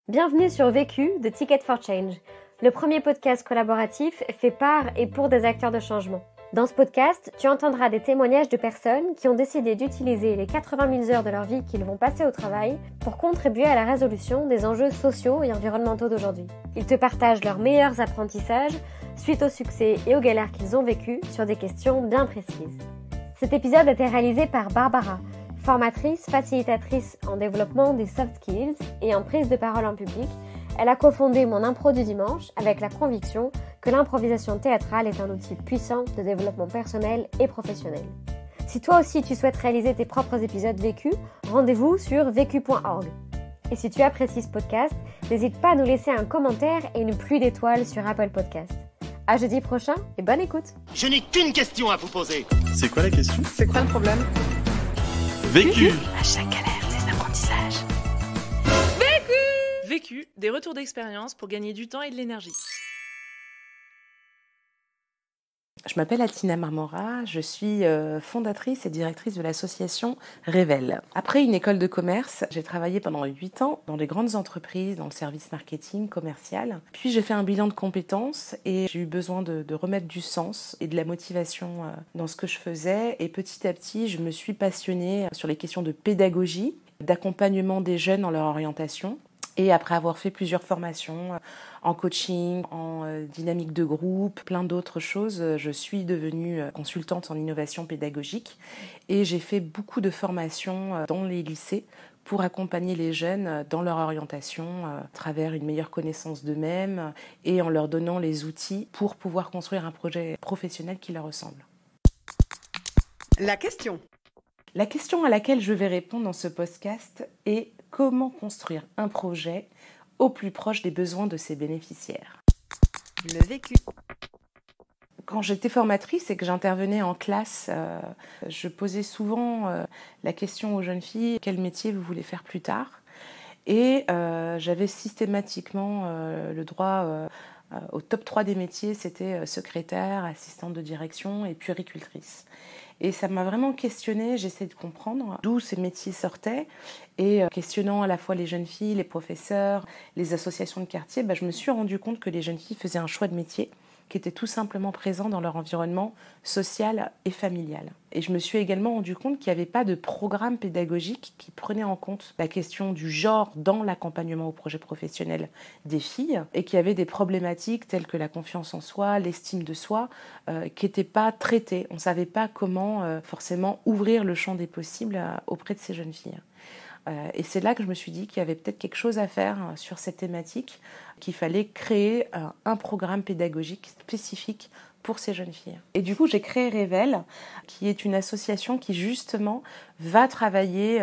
Bienvenue sur Vécu de Ticket for Change, le premier podcast collaboratif fait par et pour des acteurs de changement. Dans ce podcast, tu entendras des témoignages de personnes qui ont décidé d'utiliser les 80 000 heures de leur vie qu'ils vont passer au travail pour contribuer à la résolution des enjeux sociaux et environnementaux d'aujourd'hui. Ils te partagent leurs meilleurs apprentissages suite aux succès et aux galères qu'ils ont vécus sur des questions bien précises. Cet épisode a été réalisé par Barbara, formatrice, facilitatrice en développement des soft skills et en prise de parole en public. Elle a cofondé Mon Impro du dimanche avec la conviction que l'improvisation théâtrale est un outil puissant de développement personnel et professionnel. Si toi aussi tu souhaites réaliser tes propres épisodes vécus, rendez-vous sur vécu.org. Et si tu apprécies ce podcast, n'hésite pas à nous laisser un commentaire et une pluie d'étoiles sur Apple Podcasts. À jeudi prochain et bonne écoute. Je n'ai qu'une question à vous poser. C'est quoi la question? C'est quoi le problème? Vécu. À chaque galère, des apprentissages. Vécu, des retours d'expérience pour gagner du temps et de l'énergie. Je m'appelle Atina Marmora, je suis fondatrice et directrice de l'association Révèle. Après une école de commerce, j'ai travaillé pendant 8 ans dans des grandes entreprises, dans le service marketing, commercial. Puis j'ai fait un bilan de compétences et j'ai eu besoin de remettre du sens et de la motivation dans ce que je faisais. Et petit à petit, je me suis passionnée sur les questions de pédagogie, d'accompagnement des jeunes dans leur orientation. Et après avoir fait plusieurs formations en coaching, en dynamique de groupe, plein d'autres choses, je suis devenue consultante en innovation pédagogique et j'ai fait beaucoup de formations dans les lycées pour accompagner les jeunes dans leur orientation à travers une meilleure connaissance d'eux-mêmes et en leur donnant les outils pour pouvoir construire un projet professionnel qui leur ressemble. La question. La question à laquelle je vais répondre dans ce podcast est: comment construire un projet au plus proche des besoins de ses bénéficiaires? Le vécu. Quand j'étais formatrice et que j'intervenais en classe, je posais souvent la question aux jeunes filles: quel métier vous voulez faire plus tard? Et j'avais systématiquement le droit au top 3 des métiers, c'était secrétaire, assistante de direction et puéricultrice. Et ça m'a vraiment questionnée, j'essayais de comprendre d'où ces métiers sortaient. Et questionnant à la fois les jeunes filles, les professeurs, les associations de quartier, je me suis rendu compte que les jeunes filles faisaient un choix de métier qui était tout simplement présent dans leur environnement social et familial. Et je me suis également rendu compte qu'il n'y avait pas de programme pédagogique qui prenait en compte la question du genre dans l'accompagnement au projet professionnel des filles et qu'il y avait des problématiques telles que la confiance en soi, l'estime de soi, qui n'étaient pas traitées. On ne savait pas comment forcément ouvrir le champ des possibles auprès de ces jeunes filles. Et c'est là que je me suis dit qu'il y avait peut-être quelque chose à faire sur cette thématique, qu'il fallait créer un programme pédagogique spécifique pour ces jeunes filles. Et du coup, j'ai créé Révèle, qui est une association qui justement va travailler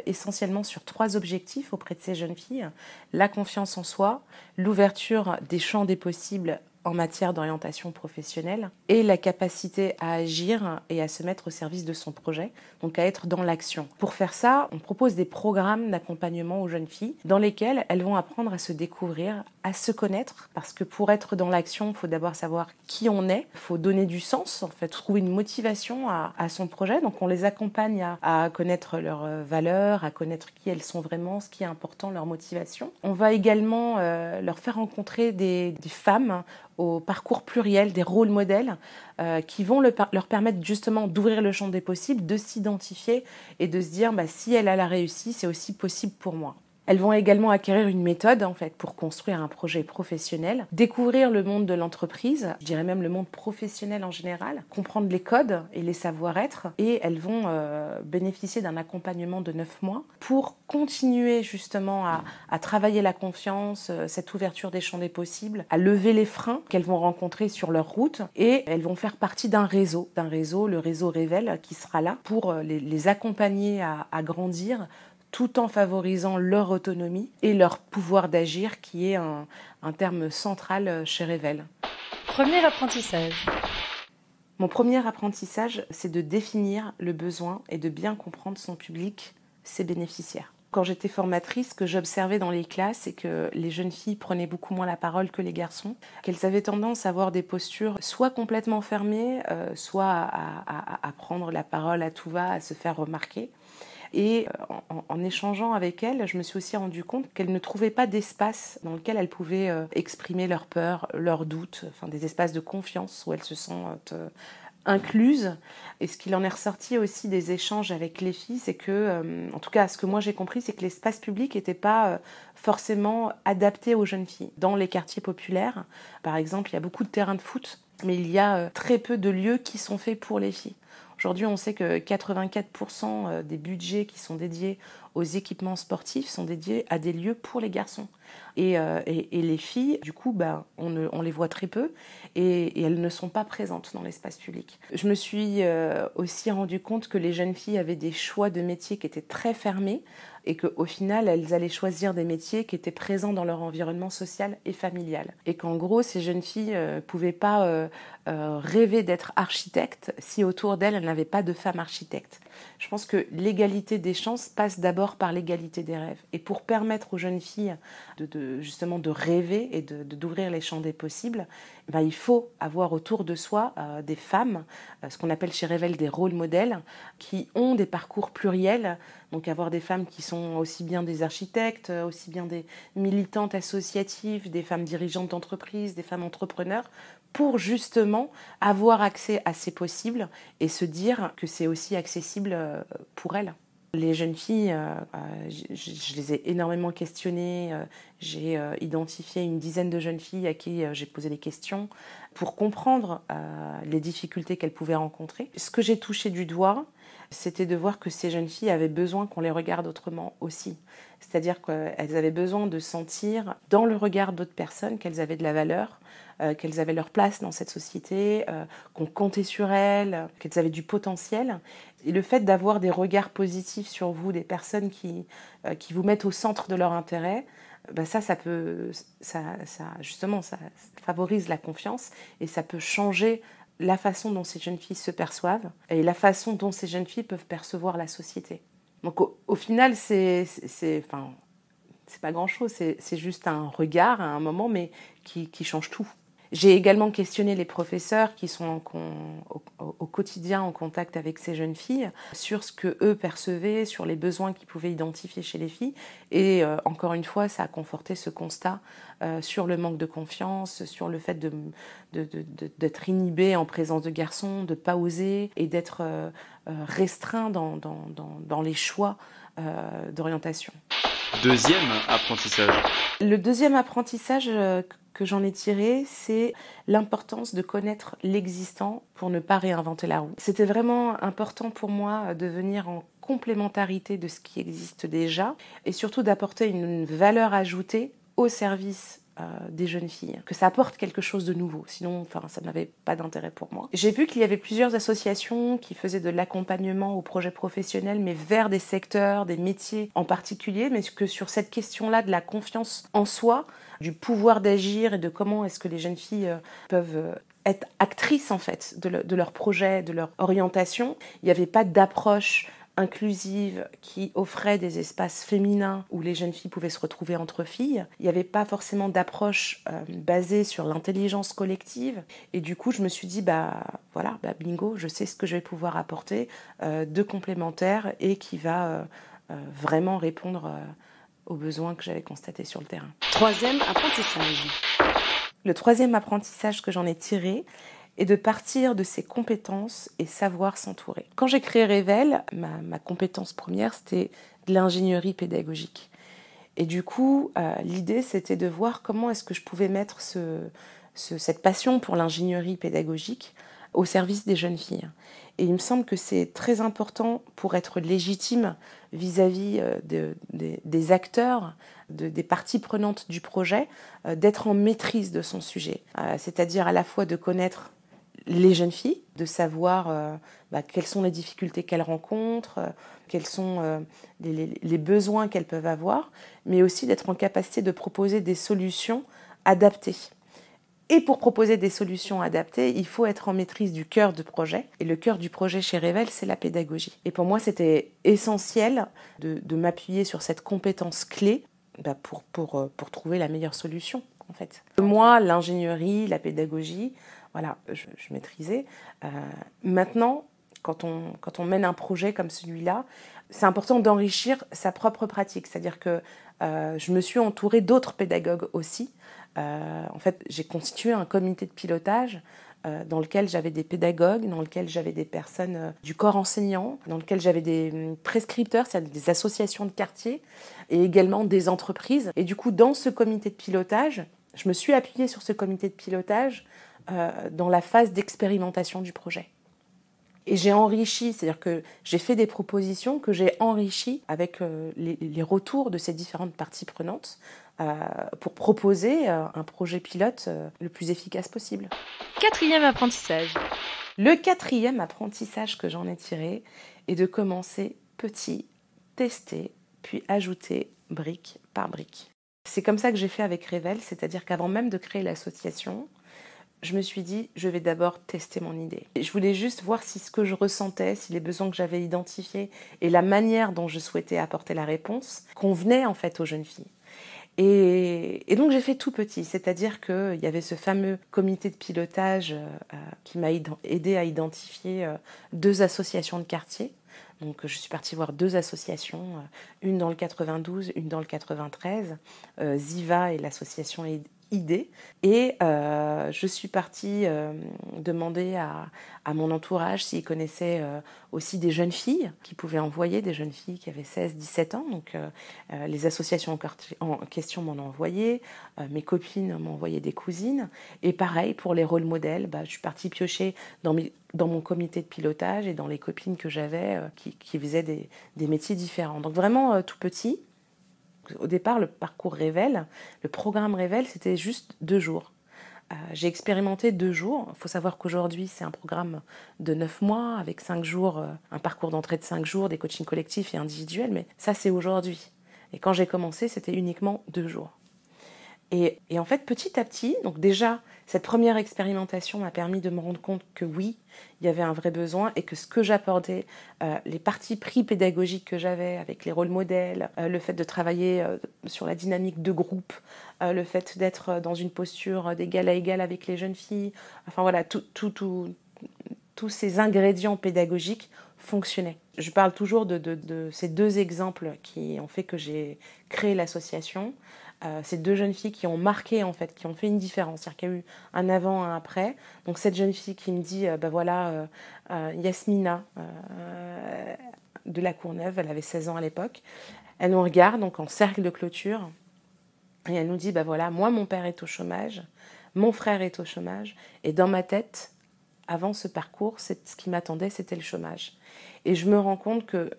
essentiellement sur 3 objectifs auprès de ces jeunes filles: la confiance en soi, l'ouverture des champs des possibles en matière d'orientation professionnelle et la capacité à agir et à se mettre au service de son projet, donc à être dans l'action. Pour faire ça, on propose des programmes d'accompagnement aux jeunes filles dans lesquels elles vont apprendre à se découvrir, à se connaître, parce que pour être dans l'action, il faut d'abord savoir qui on est, il faut donner du sens, en fait, trouver une motivation à son projet. Donc on les accompagne à connaître leurs valeurs, à connaître qui elles sont vraiment, ce qui est important, leur motivation. On va également leur faire rencontrer des femmes au parcours pluriel, des rôles modèles qui vont leur permettre justement d'ouvrir le champ des possibles, de s'identifier et de se dire si elle a réussi, c'est aussi possible pour moi. Elles vont également acquérir une méthode en fait pour construire un projet professionnel, découvrir le monde de l'entreprise, je dirais même le monde professionnel en général, comprendre les codes et les savoir-être, et elles vont bénéficier d'un accompagnement de 9 mois pour continuer justement à travailler la confiance, cette ouverture des champs des possibles, à lever les freins qu'elles vont rencontrer sur leur route, et elles vont faire partie d'un réseau, le réseau Révèle, qui sera là pour les accompagner à grandir, tout en favorisant leur autonomie et leur pouvoir d'agir, qui est un terme central chez Révèle. Premier apprentissage. Mon premier apprentissage, c'est de définir le besoin et de bien comprendre son public, ses bénéficiaires. Quand j'étais formatrice, ce que j'observais dans les classes, c'est que les jeunes filles prenaient beaucoup moins la parole que les garçons, qu'elles avaient tendance à avoir des postures soit complètement fermées, soit à prendre la parole à tout va, à se faire remarquer. Et en échangeant avec elles, je me suis aussi rendu compte qu'elles ne trouvaient pas d'espace dans lequel elles pouvaient exprimer leurs peurs, leurs doutes, enfin des espaces de confiance où elles se sentent incluses. Et ce qu'il en est ressorti aussi des échanges avec les filles, c'est que, en tout cas, ce que moi j'ai compris, c'est que l'espace public n'était pas forcément adapté aux jeunes filles. Dans les quartiers populaires, par exemple, il y a beaucoup de terrains de foot, mais il y a très peu de lieux qui sont faits pour les filles. Aujourd'hui, on sait que 84% des budgets qui sont dédiés aux équipements sportifs sont dédiés à des lieux pour les garçons. Et les filles, du coup, on les voit très peu et elles ne sont pas présentes dans l'espace public. Je me suis aussi rendu compte que les jeunes filles avaient des choix de métiers qui étaient très fermés et qu'au final, elles allaient choisir des métiers qui étaient présents dans leur environnement social et familial. Et qu'en gros, ces jeunes filles ne pouvaient pas rêver d'être architectes si autour d'elles, elles n'avaient pas de femmes architectes. Je pense que l'égalité des chances passe d'abord par l'égalité des rêves. Et pour permettre aux jeunes filles justement de rêver et d'ouvrir les champs des possibles, il faut avoir autour de soi des femmes, ce qu'on appelle chez Revel des rôles modèles, qui ont des parcours pluriels. Donc avoir des femmes qui sont aussi bien des architectes, aussi bien des militantes associatives, des femmes dirigeantes d'entreprise, des femmes entrepreneurs, pour justement avoir accès à ces possibles et se dire que c'est aussi accessible pour elles. Les jeunes filles, je les ai énormément questionnées. J'ai identifié une dizaine de jeunes filles à qui j'ai posé des questions pour comprendre les difficultés qu'elles pouvaient rencontrer. Ce que j'ai touché du doigt, c'était de voir que ces jeunes filles avaient besoin qu'on les regarde autrement aussi. C'est-à-dire qu'elles avaient besoin de sentir dans le regard d'autres personnes qu'elles avaient de la valeur, qu'elles avaient leur place dans cette société, qu'on comptait sur elles, qu'elles avaient du potentiel. Et le fait d'avoir des regards positifs sur vous, des personnes qui vous mettent au centre de leur intérêt, ça favorise la confiance et ça peut changer la façon dont ces jeunes filles se perçoivent et la façon dont ces jeunes filles peuvent percevoir la société. Donc au final, c'est pas grand-chose, c'est juste un regard à un moment, mais qui change tout. J'ai également questionné les professeurs qui sont au quotidien en contact avec ces jeunes filles sur ce qu'eux percevaient, sur les besoins qu'ils pouvaient identifier chez les filles. Et encore une fois, ça a conforté ce constat sur le manque de confiance, sur le fait d'être inhibé en présence de garçons, de ne pas oser et d'être restreint dans les choix d'orientation. Deuxième apprentissage. Le deuxième apprentissage que j'en ai tiré, c'est l'importance de connaître l'existant pour ne pas réinventer la roue. C'était vraiment important pour moi de venir en complémentarité de ce qui existe déjà et surtout d'apporter une valeur ajoutée au service des jeunes filles, que ça apporte quelque chose de nouveau, sinon ça n'avait pas d'intérêt pour moi. J'ai vu qu'il y avait plusieurs associations qui faisaient de l'accompagnement aux projets professionnels, mais vers des secteurs, des métiers en particulier, mais que sur cette question-là de la confiance en soi, du pouvoir d'agir et de comment est-ce que les jeunes filles peuvent être actrices en fait de leur projet, de leur orientation, il n'y avait pas d'approche inclusive qui offrait des espaces féminins où les jeunes filles pouvaient se retrouver entre filles. Il n'y avait pas forcément d'approche basée sur l'intelligence collective. Et du coup, je me suis dit, bingo, je sais ce que je vais pouvoir apporter de complémentaire et qui va vraiment répondre aux besoins que j'avais constatés sur le terrain. Troisième apprentissage. Le troisième apprentissage que j'en ai tiré, et de partir de ses compétences et savoir s'entourer. Quand j'ai créé Revel, ma compétence première, c'était de l'ingénierie pédagogique. Et du coup, l'idée, c'était de voir comment est-ce que je pouvais mettre cette passion pour l'ingénierie pédagogique au service des jeunes filles. Et il me semble que c'est très important pour être légitime vis-à-vis des acteurs, des parties prenantes du projet, d'être en maîtrise de son sujet. C'est-à-dire à la fois de connaître les jeunes filles, de savoir quelles sont les difficultés qu'elles rencontrent, quels sont les besoins qu'elles peuvent avoir, mais aussi d'être en capacité de proposer des solutions adaptées. Et pour proposer des solutions adaptées, il faut être en maîtrise du cœur du projet. Et le cœur du projet chez Revel, c'est la pédagogie. Et pour moi, c'était essentiel de m'appuyer sur cette compétence clé pour trouver la meilleure solution, en fait. Moi, l'ingénierie, la pédagogie, voilà, je maîtrisais. Maintenant, quand on mène un projet comme celui-là, c'est important d'enrichir sa propre pratique. C'est-à-dire que je me suis entourée d'autres pédagogues aussi. En fait, j'ai constitué un comité de pilotage dans lequel j'avais des pédagogues, dans lequel j'avais des personnes du corps enseignant, dans lequel j'avais des prescripteurs, c'est-à-dire des associations de quartier, et également des entreprises. Et du coup, dans ce comité de pilotage, je me suis appuyée sur ce comité de pilotage dans la phase d'expérimentation du projet. Et j'ai enrichi, c'est-à-dire que j'ai fait des propositions que j'ai enrichies avec les retours de ces différentes parties prenantes pour proposer un projet pilote le plus efficace possible. 4e apprentissage. Le 4e apprentissage que j'en ai tiré est de commencer petit, tester, puis ajouter brique par brique. C'est comme ça que j'ai fait avec Révèle, c'est-à-dire qu'avant même de créer l'association, je me suis dit, je vais d'abord tester mon idée. Et je voulais juste voir si ce que je ressentais, si les besoins que j'avais identifiés et la manière dont je souhaitais apporter la réponse convenaient en fait aux jeunes filles. Et donc j'ai fait tout petit, c'est-à-dire qu'il y avait ce fameux comité de pilotage qui m'a aidé à identifier 2 associations de quartier. Donc je suis partie voir 2 associations, une dans le 92, une dans le 93, Ziva et l'association idée. Et je suis partie demander à mon entourage s'ils connaissaient aussi des jeunes filles qui pouvaient envoyer, des jeunes filles qui avaient 16-17 ans. Donc les associations en question m'en ont envoyé, mes copines m'ont envoyé des cousines. Et pareil, pour les rôles modèles, je suis partie piocher dans mon comité de pilotage et dans les copines que j'avais qui faisaient des métiers différents. Donc vraiment tout petit. Au départ, le parcours Révèle, le programme Révèle, c'était juste 2 jours. J'ai expérimenté 2 jours. Il faut savoir qu'aujourd'hui, c'est un programme de 9 mois, avec 5 jours, un parcours d'entrée de 5 jours, des coachings collectifs et individuels, mais ça, c'est aujourd'hui. Et quand j'ai commencé, c'était uniquement 2 jours. Et en fait, petit à petit, donc déjà, cette première expérimentation m'a permis de me rendre compte que oui, il y avait un vrai besoin et que ce que j'apportais, les parties pris pédagogiques que j'avais avec les rôles modèles, le fait de travailler sur la dynamique de groupe, le fait d'être dans une posture d'égal à égal avec les jeunes filles, enfin voilà, tous ces ingrédients pédagogiques fonctionnaient. Je parle toujours de ces 2 exemples qui ont fait que j'ai créé l'association. Ces 2 jeunes filles qui ont marqué, en fait, qui ont fait une différence. C'est-à-dire qu'il y a eu un avant, un après. Donc cette jeune fille qui me dit, Yasmina de la Courneuve, elle avait 16 ans à l'époque, elle nous regarde donc en cercle de clôture et elle nous dit, moi mon père est au chômage, mon frère est au chômage et dans ma tête, avant ce parcours, ce qui m'attendait, c'était le chômage. Et je me rends compte que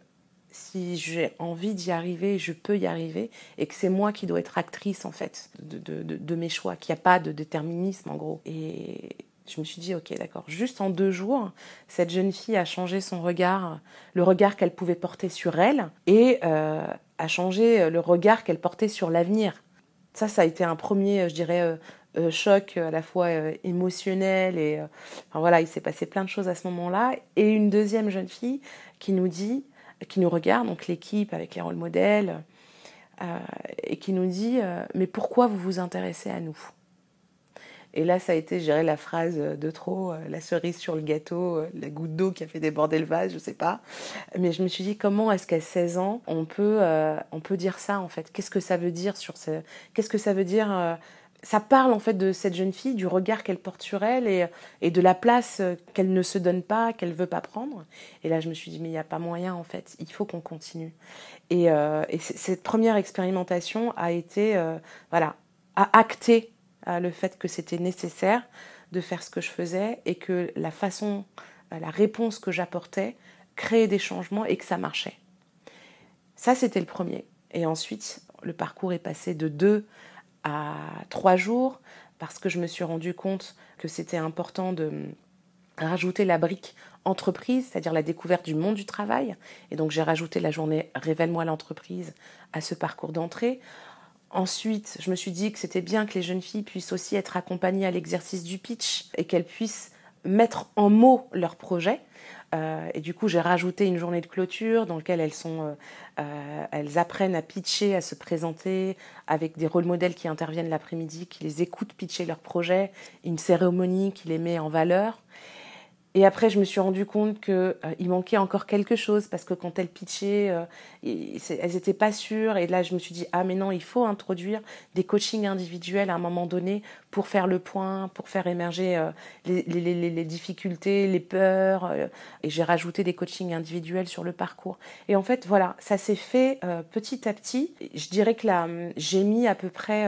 si j'ai envie d'y arriver, je peux y arriver, et que c'est moi qui dois être actrice, en fait, de mes choix, qu'il n'y a pas de déterminisme, en gros. Et je me suis dit, ok, d'accord, juste en 2 jours, cette jeune fille a changé son regard, le regard qu'elle pouvait porter sur elle, et a changé le regard qu'elle portait sur l'avenir. Ça a été un premier, je dirais, choc à la fois émotionnel, et il s'est passé plein de choses à ce moment-là. Et une deuxième jeune fille qui nous regarde, donc l'équipe avec les rôles modèles, et qui nous dit « Mais pourquoi vous vous intéressez à nous ?» Et là, ça a été, je dirais, la phrase de trop, la cerise sur le gâteau, la goutte d'eau qui a fait déborder le vase, je sais pas. Mais je me suis dit, comment est-ce qu'à 16 ans, on peut dire ça, en fait ? Qu'est-ce que ça veut dire Qu'est-ce que ça veut dire ça parle en fait de cette jeune fille, du regard qu'elle porte sur elle et de la place qu'elle ne se donne pas, qu'elle veut pas prendre. Et là, je me suis dit, mais il n'y a pas moyen en fait, il faut qu'on continue. Et cette première expérimentation a été, a acté le fait que c'était nécessaire de faire ce que je faisais et que la réponse que j'apportais créait des changements et que ça marchait. Ça, c'était le premier. Et ensuite, le parcours est passé de 2 à 3 jours, parce que je me suis rendu compte que c'était important de rajouter la brique entreprise, c'est-à-dire la découverte du monde du travail. Et donc j'ai rajouté la journée Révèle-moi l'entreprise à ce parcours d'entrée. Ensuite, je me suis dit que c'était bien que les jeunes filles puissent aussi être accompagnées à l'exercice du pitch et qu'elles puissent mettre en mots leur projet. Et du coup, j'ai rajouté une journée de clôture dans laquelle elles apprennent à pitcher, à se présenter avec des rôles modèles qui interviennent l'après-midi, qui les écoutent pitcher leur projet, une cérémonie qui les met en valeur. Et après, je me suis rendu compte qu'il manquait encore quelque chose parce que quand elles pitchaient, elles n'étaient pas sûres. Et là, je me suis dit, ah mais non, il faut introduire des coachings individuels à un moment donné pour faire le point, pour faire émerger les difficultés, les peurs. Et j'ai rajouté des coachings individuels sur le parcours. Et en fait, voilà, ça s'est fait petit à petit. Je dirais que là, j'ai mis à peu près,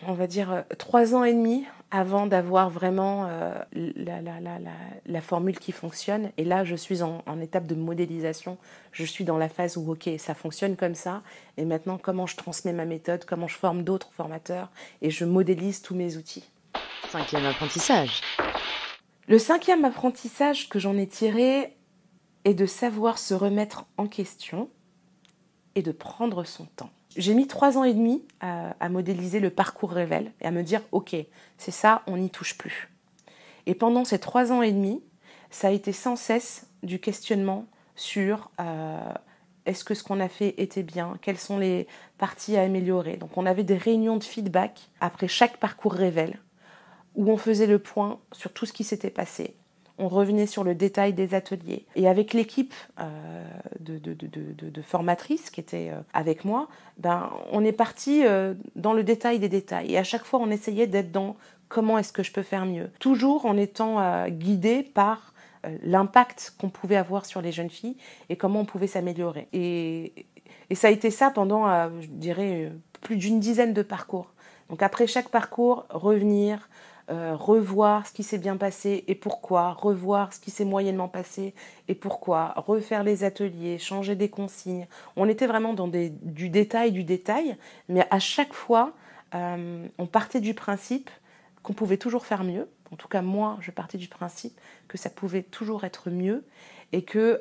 on va dire 3 ans et demi avant d'avoir vraiment la formule qui fonctionne. Et là, je suis en étape de modélisation. Je suis dans la phase où, ok, ça fonctionne comme ça. Et maintenant, comment je transmets ma méthode, comment je forme d'autres formateurs et je modélise tous mes outils. 5e apprentissage. Le 5e apprentissage que j'en ai tiré est de savoir se remettre en question et de prendre son temps. J'ai mis 3 ans et demi à modéliser le parcours Révèle et à me dire, ok, c'est ça, on n'y touche plus. Et pendant ces 3 ans et demi, ça a été sans cesse du questionnement sur est-ce que ce qu'on a fait était bien, quelles sont les parties à améliorer. Donc on avait des réunions de feedback après chaque parcours Révèle où on faisait le point sur tout ce qui s'était passé. On revenait sur le détail des ateliers. Et avec l'équipe de formatrices qui était avec moi, on est parti dans le détail des détails. Et à chaque fois, on essayait d'être dans comment est-ce que je peux faire mieux. Toujours en étant guidé par l'impact qu'on pouvait avoir sur les jeunes filles et comment on pouvait s'améliorer. Et ça a été ça pendant, je dirais, plus d'une dizaine de parcours. Donc après chaque parcours, revenir, revoir ce qui s'est bien passé et pourquoi, revoir ce qui s'est moyennement passé et pourquoi, refaire les ateliers, changer des consignes. On était vraiment dans du détail, mais à chaque fois, on partait du principe qu'on pouvait toujours faire mieux. En tout cas, moi, je partais du principe que ça pouvait toujours être mieux et que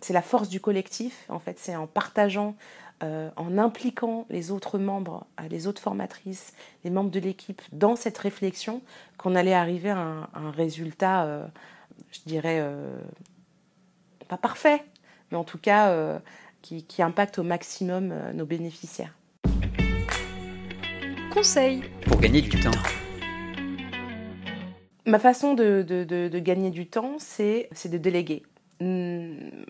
c'est la force du collectif. En fait, c'est en partageant, en impliquant les autres membres, les autres formatrices, les membres de l'équipe dans cette réflexion qu'on allait arriver à un résultat, je dirais, pas parfait, mais en tout cas qui impacte au maximum nos bénéficiaires. Conseil Pour gagner du temps. Ma façon de gagner du temps, c'est de déléguer.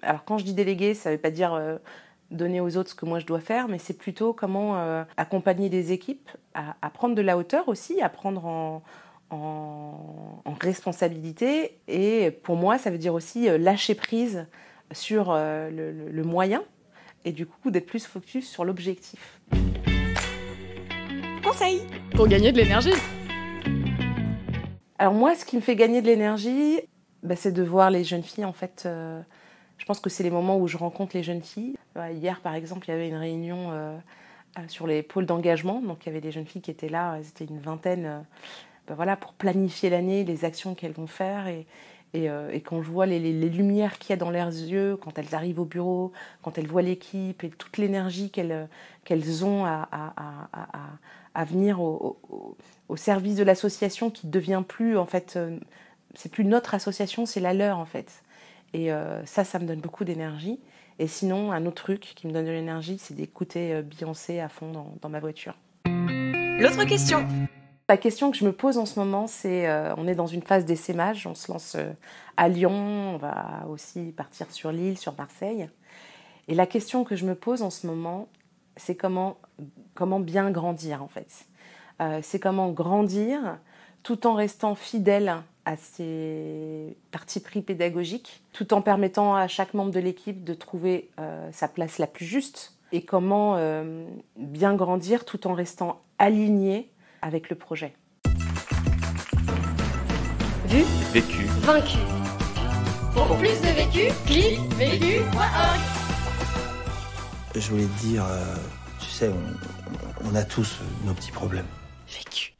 Alors quand je dis déléguer, ça ne veut pas dire donner aux autres ce que moi je dois faire, mais c'est plutôt comment accompagner des équipes à prendre de la hauteur aussi, à prendre en responsabilité. Et pour moi, ça veut dire aussi lâcher prise sur le moyen et du coup d'être plus focus sur l'objectif. Conseil pour gagner de l'énergie. Alors moi, ce qui me fait gagner de l'énergie, c'est de voir les jeunes filles. En fait, je pense que c'est les moments où je rencontre les jeunes filles. Hier, par exemple, il y avait une réunion sur les pôles d'engagement. Donc, il y avait des jeunes filles qui étaient là, c'était une vingtaine, pour planifier l'année, les actions qu'elles vont faire. Et quand je vois les lumières qu'il y a dans leurs yeux, quand elles arrivent au bureau, quand elles voient l'équipe et toute l'énergie qu'elles ont à venir au service de l'association qui ne devient plus, en fait, c'est plus notre association, c'est la leur, en fait. Et ça me donne beaucoup d'énergie. Et sinon, un autre truc qui me donne de l'énergie, c'est d'écouter Beyoncé à fond dans ma voiture. L'autre question. La question que je me pose en ce moment, c'est on est dans une phase d'essaimage, on se lance à Lyon, on va aussi partir sur Lille, sur Marseille. Et la question que je me pose en ce moment, c'est comment bien grandir en fait. C'est comment grandir tout en restant fidèle à ses partis pris pédagogiques, tout en permettant à chaque membre de l'équipe de trouver sa place la plus juste. Et comment bien grandir tout en restant aligné avec le projet. Vu, Vécu. vaincu. Pour plus de vécu, clique vécu.org. Je voulais te dire, tu sais, on a tous nos petits problèmes. Vécu.